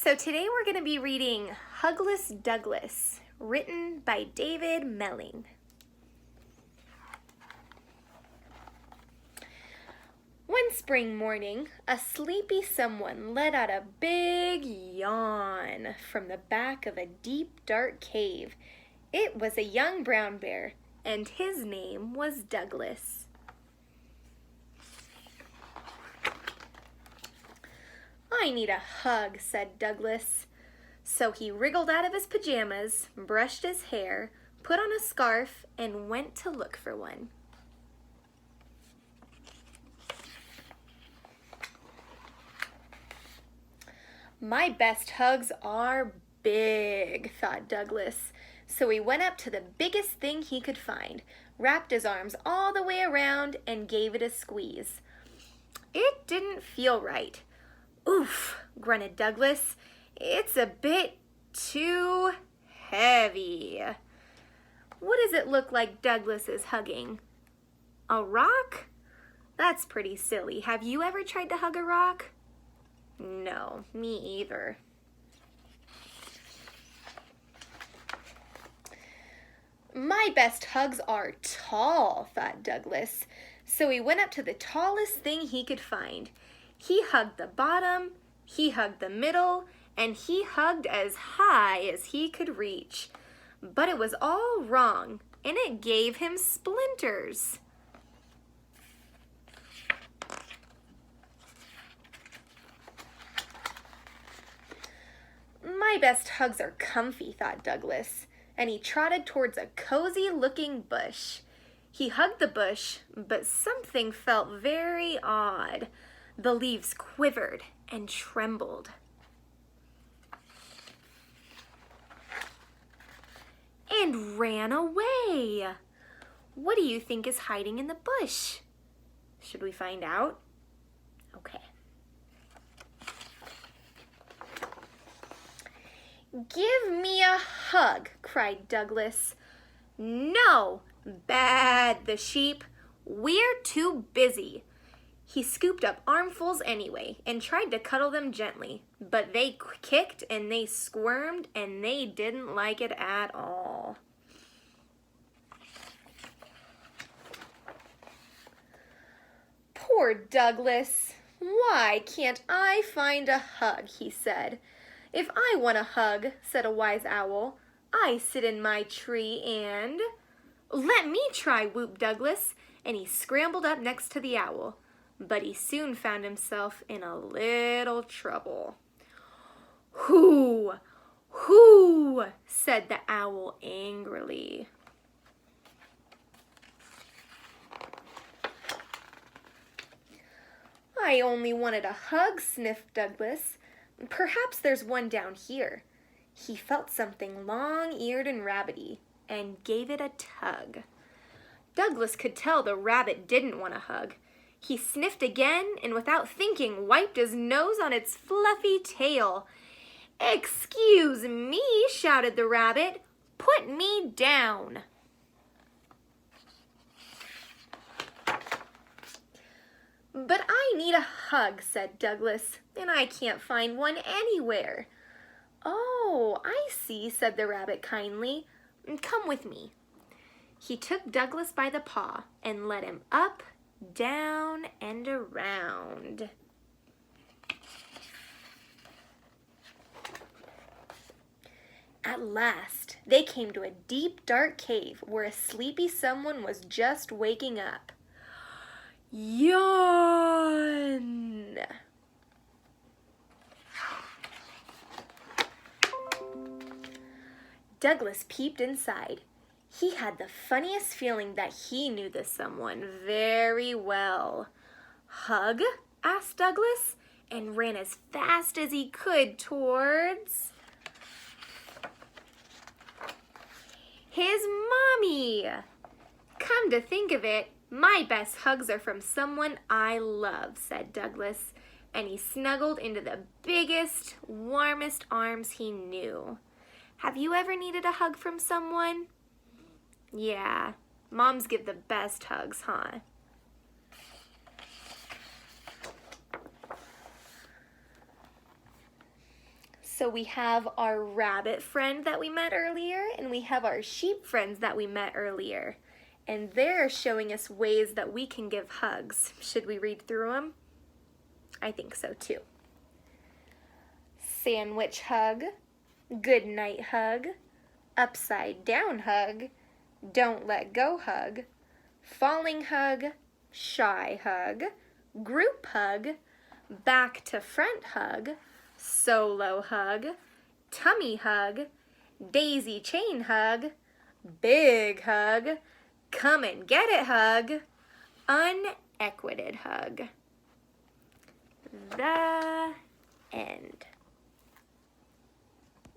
So today we're going to be reading Hugless Douglas, written by David Melling. One spring morning, a sleepy someone let out a big yawn from the back of a deep, dark cave. It was a young brown bear, and his name was Douglas. "I need a hug," said Douglas. So he wriggled out of his pajamas, brushed his hair, put on a scarf, and went to look for one. "My best hugs are big," thought Douglas. So he went up to the biggest thing he could find, wrapped his arms all the way around, and gave it a squeeze. It didn't feel right. "Oof," grunted Douglas. "It's a bit too heavy." What does it look like Douglas is hugging? A rock? That's pretty silly. Have you ever tried to hug a rock? No, me either. "My best hugs are tall," thought Douglas. So he went up to the tallest thing he could find. He hugged the bottom, he hugged the middle, and he hugged as high as he could reach. But it was all wrong, and it gave him splinters. "My best hugs are comfy," thought Douglas, and he trotted towards a cozy-looking bush. He hugged the bush, but something felt very odd. The leaves quivered and trembled. And ran away. What do you think is hiding in the bush? Should we find out? Okay. "Give me a hug," cried Douglas. "No," baaed the sheep. "We're too busy." He scooped up armfuls anyway and tried to cuddle them gently, but they kicked and they squirmed and they didn't like it at all. "Poor Douglas. Why can't I find a hug?" he said. "If I want a hug," said a wise owl, "I sit in my tree and—" "Let me try," whooped Douglas, and he scrambled up next to the owl. But he soon found himself in a little trouble. "Hoo, hoo," said the owl angrily. "I only wanted a hug," sniffed Douglas. "Perhaps there's one down here." He felt something long-eared and rabbity and gave it a tug. Douglas could tell the rabbit didn't want a hug. He sniffed again and without thinking wiped his nose on its fluffy tail. "Excuse me," shouted the rabbit. "Put me down." "But I need a hug," said Douglas, "and I can't find one anywhere." "Oh, I see," said the rabbit kindly. "Come with me." He took Douglas by the paw and led him up, down, and around. At last, they came to a deep, dark cave where a sleepy someone was just waking up. Yawn! Douglas peeped inside. He had the funniest feeling that he knew this someone very well. "Hug?" asked Douglas, and ran as fast as he could towards his mommy. "Come to think of it, my best hugs are from someone I love," said Douglas, and he snuggled into the biggest, warmest arms he knew. Have you ever needed a hug from someone? Yeah, moms give the best hugs, huh? So we have our rabbit friend that we met earlier, and we have our sheep friends that we met earlier. And they're showing us ways that we can give hugs. Should we read through them? I think so too. Sandwich hug, good night hug, upside down hug, don't let go hug, falling hug, shy hug, group hug, back to front hug, solo hug, tummy hug, daisy chain hug, big hug, come and get it hug, unequited hug. The end.